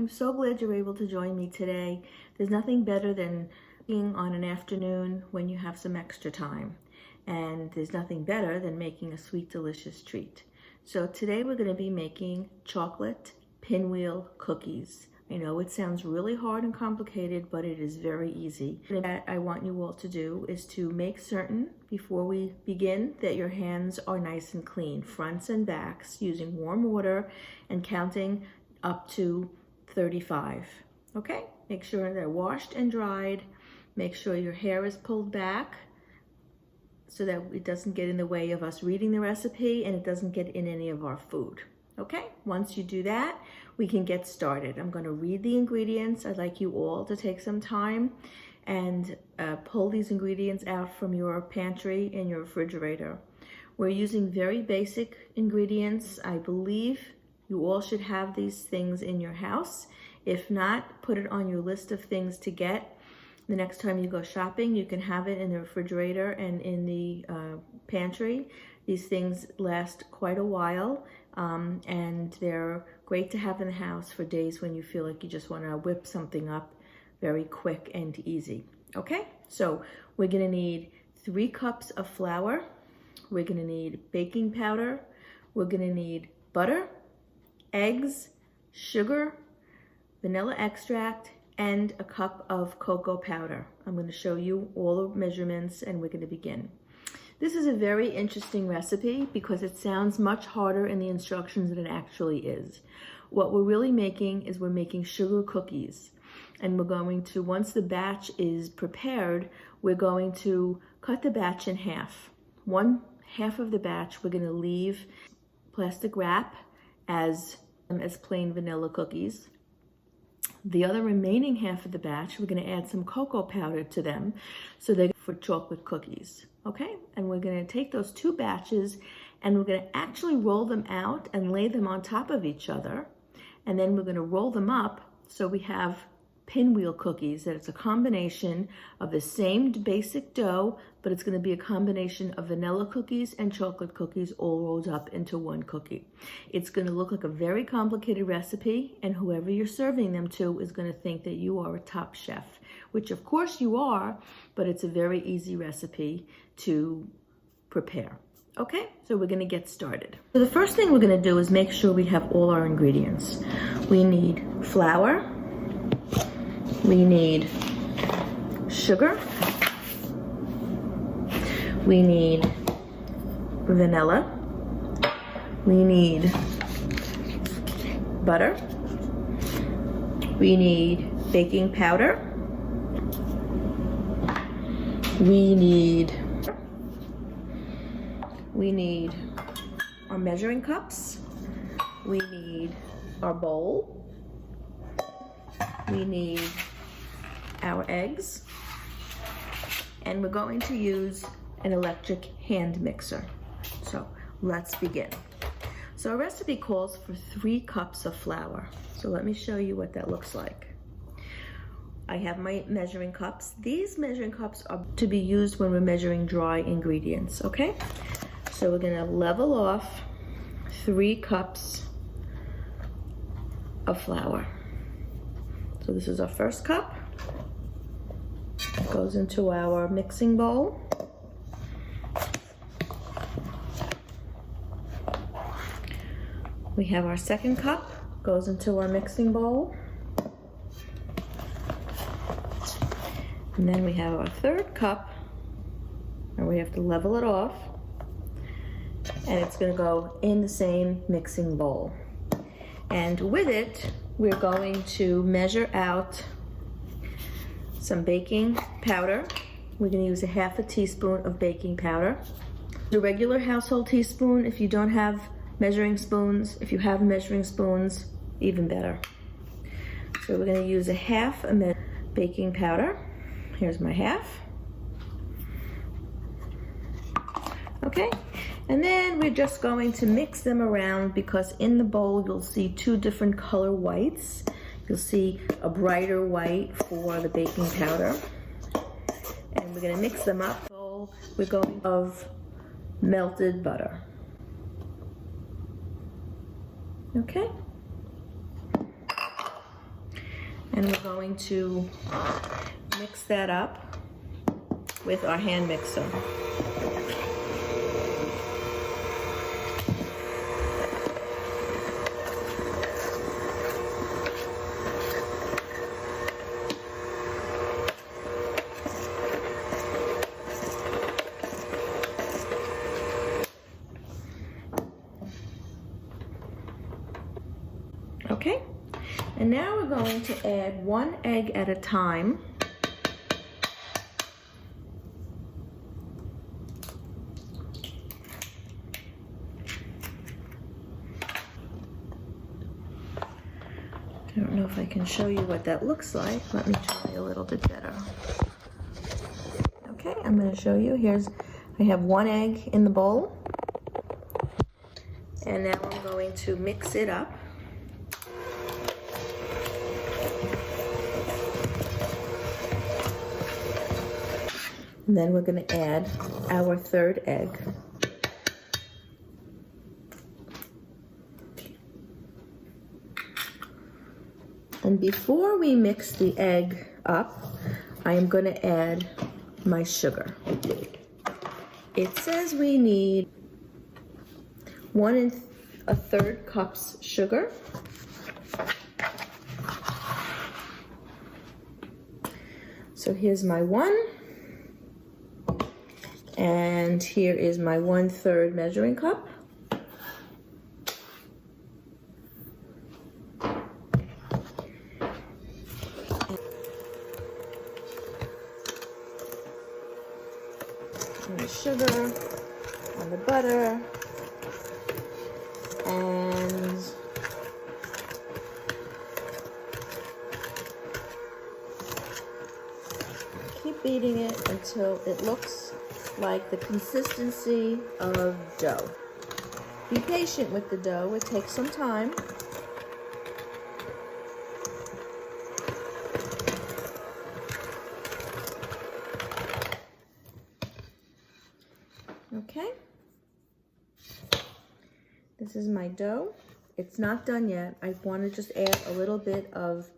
so glad you're able to join me today. There's nothing better than being on an afternoon when you have some extra time. And there's nothing better than making a sweet, delicious treat. So today we're going to be making chocolate pinwheel cookies. I know it sounds really hard and complicated, but it is very easy. And what I want you all to do is to make certain before we begin that your hands are nice and clean, fronts and backs, using warm water and counting up to 35. Okay? Make sure they're washed and dried. Make sure your hair is pulled back so that it doesn't get in the way of us reading the recipe and it doesn't get in any of our food. Okay, once you do that, we can get started. I'm going to read the ingredients. I'd like you all to take some time and pull these ingredients out from your pantry in your refrigerator. We're using very basic ingredients. I believe you all should have these things in your house. If not, put it on your list of things to get. The next time you go shopping, you can have it in the refrigerator and in the pantry. These things last quite a while, and they're great to have in the house for days when you feel like you just want to whip something up very quick and easy. Okay, so we're going to need 3 cups of flour. We're going to need baking powder. We're going to need butter, eggs, sugar, vanilla extract, and a cup of cocoa powder. I'm going to show you all the measurements and we're going to begin. This is a very interesting recipe because it sounds much harder in the instructions than it actually is. What we're really making is we're making sugar cookies. And we're going to, once the batch is prepared, we're going to cut the batch in half. One half of the batch we're going to leave plastic wrap as plain vanilla cookies. The other remaining half of the batch, we're going to add some cocoa powder to them so they're for chocolate cookies. Okay, and we're going to take those 2 batches and we're going to actually roll them out and lay them on top of each other. And then we're going to roll them up so we have pinwheel cookies. That it's a combination of the same basic dough, but it's going to be a combination of vanilla cookies and chocolate cookies all rolled up into one cookie. It's going to look like a very complicated recipe, and whoever you're serving them to is going to think that you are a top chef, which of course you are, but it's a very easy recipe to prepare. Okay, so we're going to get started. So the first thing we're going to do is make sure we have all our ingredients. We need flour. We need sugar. We need vanilla. We need butter. We need baking powder. We need our measuring cups. We need our bowl. We need our eggs, and we're going to use an electric hand mixer. So let's begin. So our recipe calls for 3 cups of flour. So let me show you what that looks like. I have my measuring cups. These measuring cups are to be used when we're measuring dry ingredients, okay? So we're gonna level off 3 cups of flour. So this is our first cup. It goes into our mixing bowl. We have our second cup, goes into our mixing bowl. And then we have our third cup, and we have to level it off. And it's gonna go in the same mixing bowl. And with it, we're going to measure out some baking powder. We're going to use a ½ teaspoon of baking powder. The regular household teaspoon. If you don't have measuring spoons, if you have measuring spoons, even better. So we're going to use a half a baking powder. Here's my half. Okay, and then we're just going to mix them around because in the bowl you'll see 2 different color whites. You'll see a brighter white for the baking powder. And we're going to mix them up. So we're going of melted butter. Okay? And we're going to mix that up with our hand mixer. Okay, and now we're going to add 1 egg at a time. I don't know if I can show you what that looks like. Let me try a little bit better. Okay, I'm going to show you. I have 1 egg in the bowl. And now I'm going to mix it up. And then we're going to add our 3rd egg. And before we mix the egg up, I am going to add my sugar. It says we need 1 1/3 cups sugar. So here's my 1. And here is my 1/3 measuring cup. And the sugar and the butter and keep beating it until it looks like the consistency of dough. Be patient with the dough, it takes some time. Okay, this is my dough. It's not done yet. I want to just add a little bit of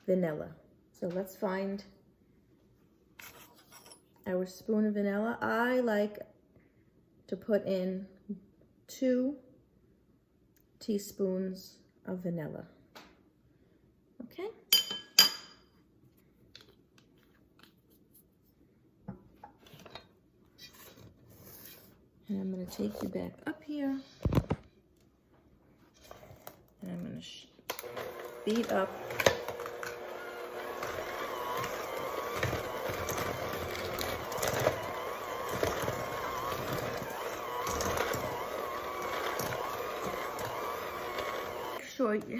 vanilla. So let's find our spoon of vanilla. I like to put in 2 teaspoons of vanilla. Okay. And I'm going to take you back up here. And I'm going to beat up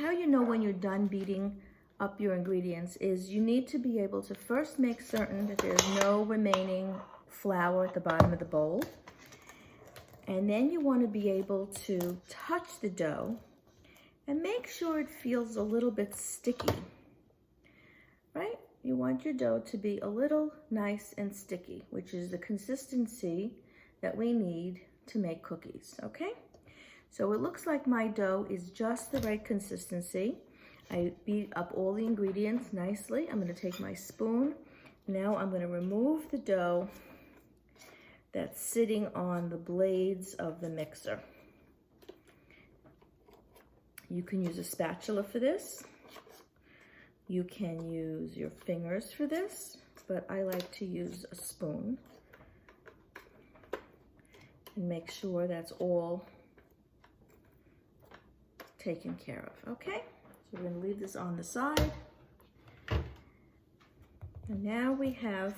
how you know when you're done beating up your ingredients is you need to be able to first make certain that there's no remaining flour at the bottom of the bowl. And then you want to be able to touch the dough and make sure it feels a little bit sticky, right? You want your dough to be a little nice and sticky, which is the consistency that we need to make cookies, okay? So it looks like my dough is just the right consistency. I beat up all the ingredients nicely. I'm going to take my spoon. Now I'm going to remove the dough that's sitting on the blades of the mixer. You can use a spatula for this. You can use your fingers for this, but I like to use a spoon and make sure that's all taken care of, okay? So we're going to leave this on the side. And now we have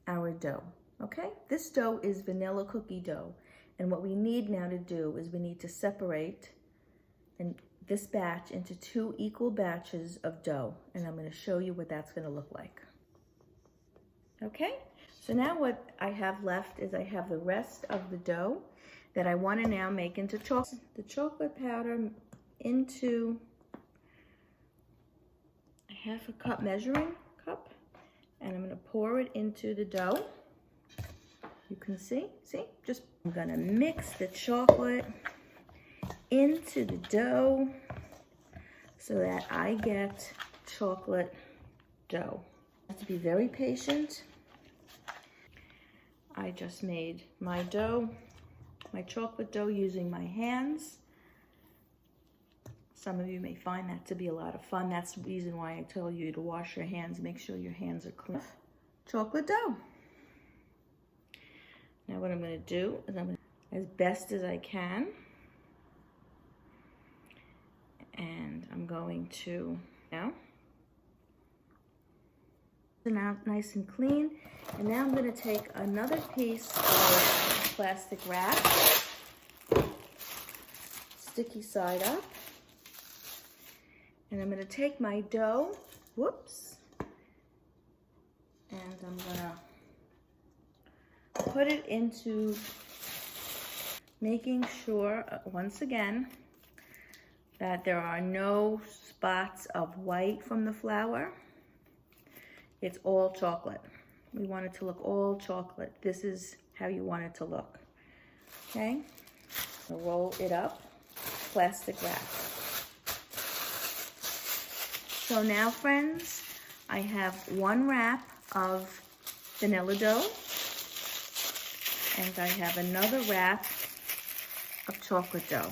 our dough, okay? This dough is vanilla cookie dough. And what we need now to do is we need to separate this batch into 2 equal batches of dough. And I'm going to show you what that's going to look like. Okay? So now what I have left is I have the rest of the dough that I want to now make into chocolate. The chocolate powder into a 1/2 cup measuring cup, and I'm going to pour it into the dough. You can see, just I'm going to mix the chocolate into the dough so that I get chocolate dough. I have to be very patient. I just made my dough, my chocolate dough, using my hands. Some of you may find that to be a lot of fun. That's the reason why I tell you to wash your hands. Make sure your hands are clean. Chocolate dough. Now what I'm going to do is I'm going to, as best as I can, and I'm going to now nice and clean. And now I'm going to take another piece of plastic wrap, sticky side up, and I'm going to take my dough, whoops, and I'm going to put it into, making sure, once again, that there are no spots of white from the flour. It's all chocolate. We want it to look all chocolate. This is how you want it to look. Okay? So roll it up, plastic wrap. So now, friends, I have one wrap of vanilla dough, and I have another wrap of chocolate dough.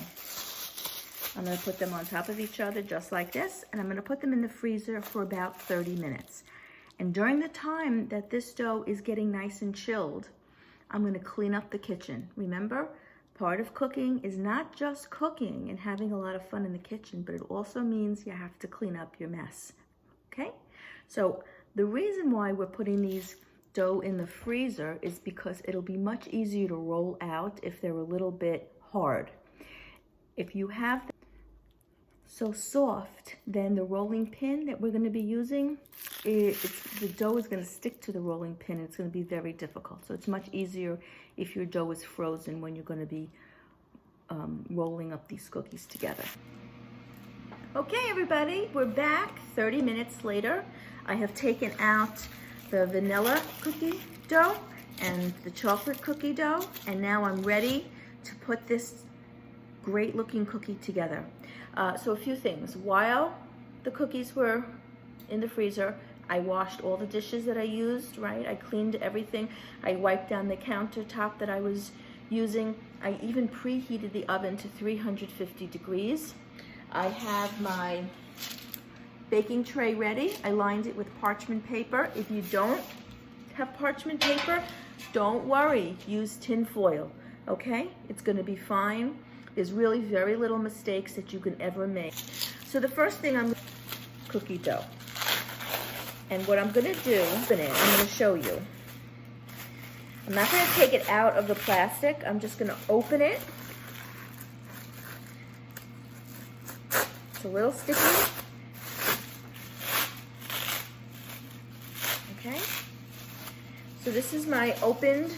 I'm going to put them on top of each other just like this, and I'm going to put them in the freezer for about 30 minutes. And during the time that this dough is getting nice and chilled, I'm going to clean up the kitchen. Remember, part of cooking is not just cooking and having a lot of fun in the kitchen, but it also means you have to clean up your mess. Okay? So the reason why we're putting these dough in the freezer is because it'll be much easier to roll out if they're a little bit hard. If you have so soft, then the rolling pin that we're going to be using, the dough is going to stick to the rolling pin. It's going to be very difficult. So it's much easier if your dough is frozen when you're going to be rolling up these cookies together. Okay, everybody, we're back 30 minutes later. I have taken out the vanilla cookie dough and the chocolate cookie dough, and now I'm ready to put this great looking cookie together. So a few things. While the cookies were in the freezer, I washed all the dishes that I used, right? I cleaned everything. I wiped down the countertop that I was using. I even preheated the oven to 350 degrees. I have my baking tray ready. I lined it with parchment paper. If you don't have parchment paper, don't worry. Use tin foil, okay? It's gonna be fine. There's really very little mistakes that you can ever make. So the first thing I'm cookie dough. And what I'm gonna do, I'm gonna show you. I'm not gonna take it out of the plastic. I'm just gonna open it. It's a little sticky. Okay. So this is my opened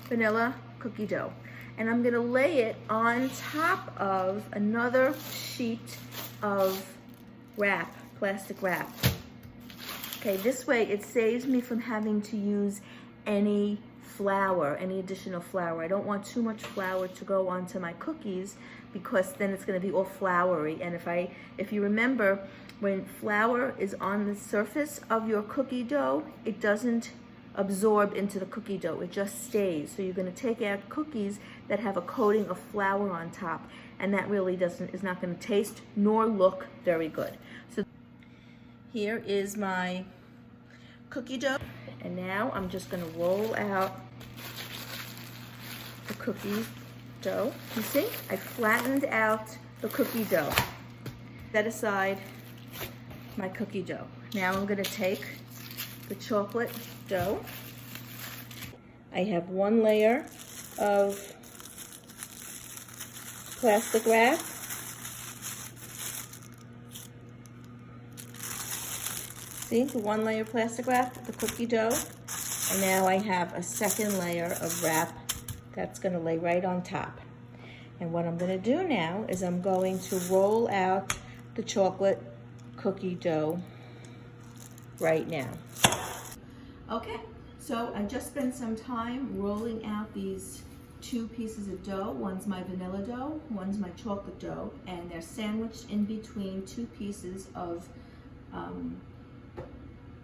vanilla cookie dough. And I'm gonna lay it on top of another sheet of wrap, plastic wrap. Okay, this way it saves me from having to use any flour, any additional flour. I don't want too much flour to go onto my cookies because then it's gonna be all floury. And if you remember, when flour is on the surface of your cookie dough, it doesn't absorb into the cookie dough, it just stays. So you're going to take out cookies that have a coating of flour on top, and that really is not going to taste nor look very good. So here is my cookie dough, and now I'm just going to roll out the cookie dough. You see, I flattened out the cookie dough. Set aside my cookie dough. Now I'm going to take the chocolate dough. I have one layer of plastic wrap. See, the one layer plastic wrap, the cookie dough. And now I have a second layer of wrap that's going to lay right on top. And what I'm going to do now is I'm going to roll out the chocolate cookie dough right now. Okay, so I just spent some time rolling out these two pieces of dough. One's my vanilla dough, one's my chocolate dough, and they're sandwiched in between two pieces of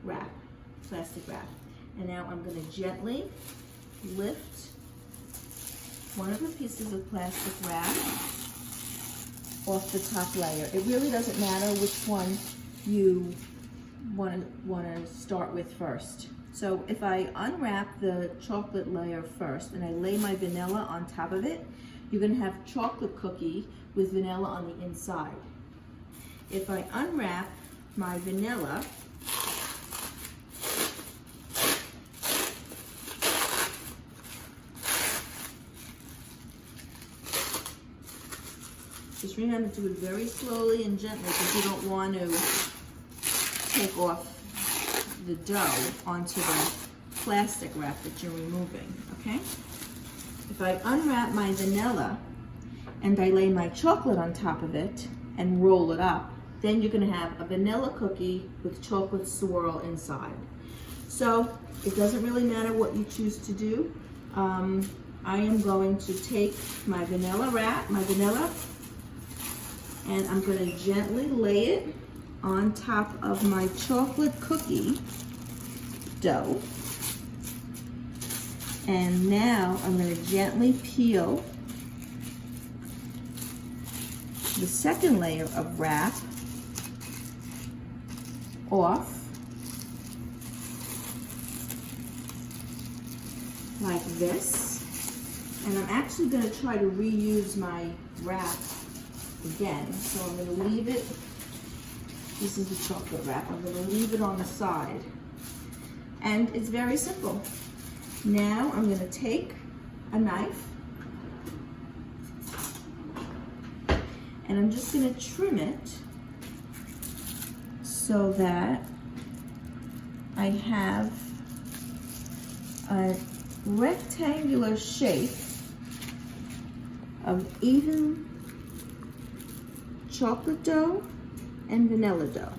wrap, plastic wrap. And now I'm going to gently lift one of the pieces of plastic wrap off the top layer. It really doesn't matter which one you want to start with first. So if I unwrap the chocolate layer first and I lay my vanilla on top of it, you're going to have chocolate cookie with vanilla on the inside. If I unwrap my vanilla, just remember to do it very slowly and gently because you don't want to take off the dough onto the plastic wrap that you're removing, okay? If I unwrap my vanilla and I lay my chocolate on top of it and roll it up, then you're gonna have a vanilla cookie with chocolate swirl inside. So it doesn't really matter what you choose to do. I am going to take my vanilla, and I'm going to gently lay it on top of my chocolate cookie dough. And now I'm going to gently peel the second layer of wrap off like this. And I'm actually going to try to reuse my wrap again. So I'm going to leave it, this is the chocolate wrap, I'm going to leave it on the side. And it's very simple. Now I'm going to take a knife and I'm just going to trim it so that I have a rectangular shape of even chocolate dough and vanilla dough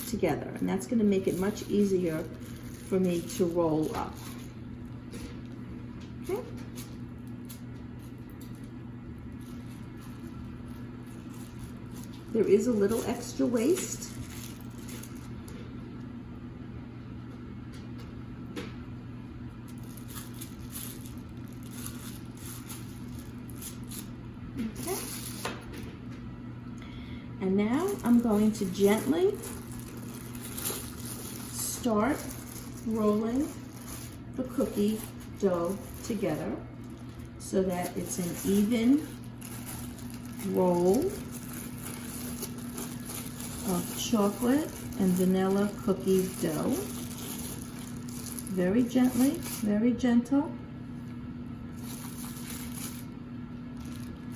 together, and that's going to make it much easier for me to roll up. Okay. There is a little extra waste. Okay. And now I'm going to gently start rolling the cookie dough together so that it's an even roll of chocolate and vanilla cookie dough. Very gently, very gentle.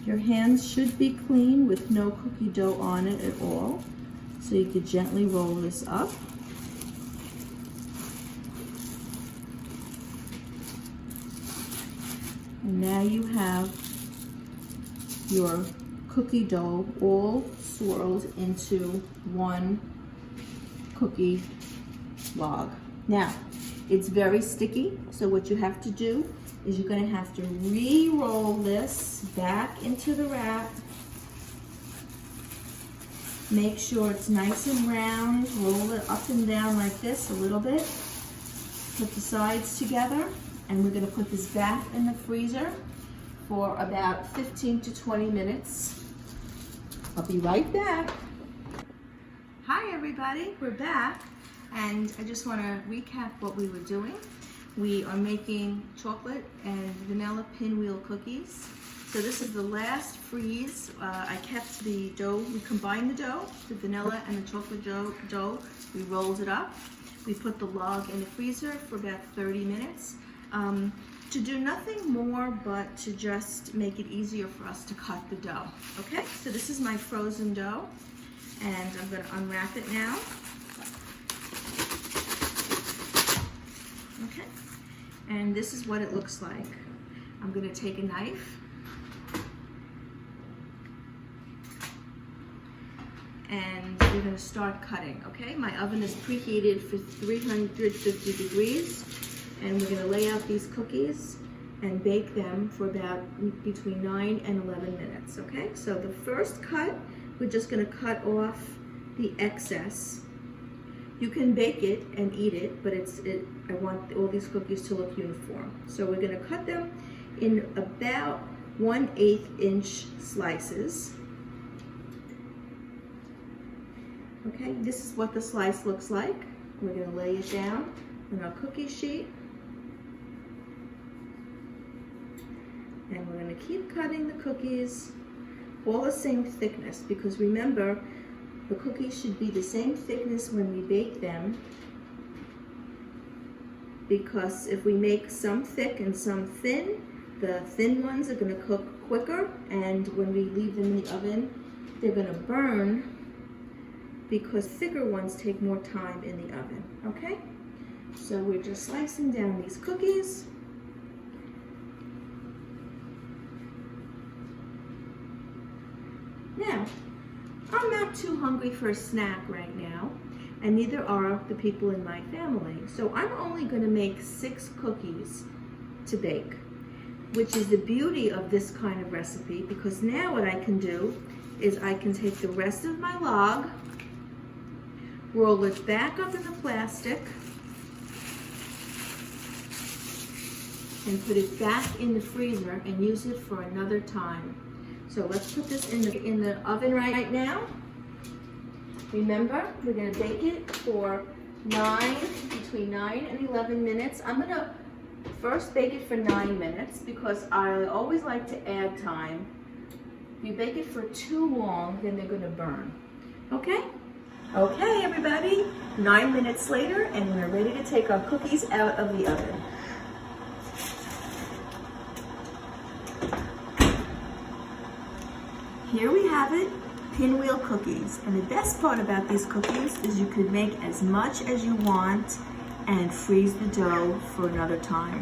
Your hands should be clean with no cookie dough on it at all. So you could gently roll this up. And now you have your cookie dough all swirled into one cookie log. Now, it's very sticky, so what you have to do is you're going to have to re-roll this back into the wrap. Make sure it's nice and round. Roll it up and down like this a little bit. Put the sides together, and we're going to put this back in the freezer for about 15 to 20 minutes. I'll be right back. Hi everybody, we're back, and I just want to recap what we were doing. We are making chocolate and vanilla pinwheel cookies. So this is the last freeze. I kept the dough, we combined the dough, the vanilla and the chocolate dough. We rolled it up. We put the log in the freezer for about 30 minutes. To do nothing more but to just make it easier for us to cut the dough. Okay, so this is my frozen dough, and I'm going to unwrap it now. Okay, and this is what it looks like. I'm going to take a knife and we're going to start cutting. Okay, my oven is preheated for 350 degrees, and we're going to lay out these cookies and bake them for about between 9 and 11 minutes, okay? So the first cut, we're just gonna cut off the excess. You can bake it and eat it, but I want all these cookies to look uniform. So we're gonna cut them in about 1/8 inch slices. Okay, this is what the slice looks like. We're gonna lay it down on our cookie sheet. And we're gonna keep cutting the cookies all the same thickness, because remember, the cookies should be the same thickness when we bake them, because if we make some thick and some thin, the thin ones are gonna cook quicker, and when we leave them in the oven, they're gonna burn, because thicker ones take more time in the oven, okay? So we're just slicing down these cookies. Now, I'm not too hungry for a snack right now, and neither are the people in my family. So I'm only gonna make 6 cookies to bake, which is the beauty of this kind of recipe, because now what I can do is I can take the rest of my log, roll it back up in the plastic, and put it back in the freezer and use it for another time. So let's put this in the oven right now. Remember, we're gonna bake it for between 9 and 11 minutes. I'm gonna first bake it for 9 minutes because I always like to add time. If you bake it for too long, then they're gonna burn. Okay? Okay, everybody, 9 minutes later, and we're ready to take our cookies out of the oven. Here we have it, pinwheel cookies. And the best part about these cookies is you can make as much as you want and freeze the dough for another time.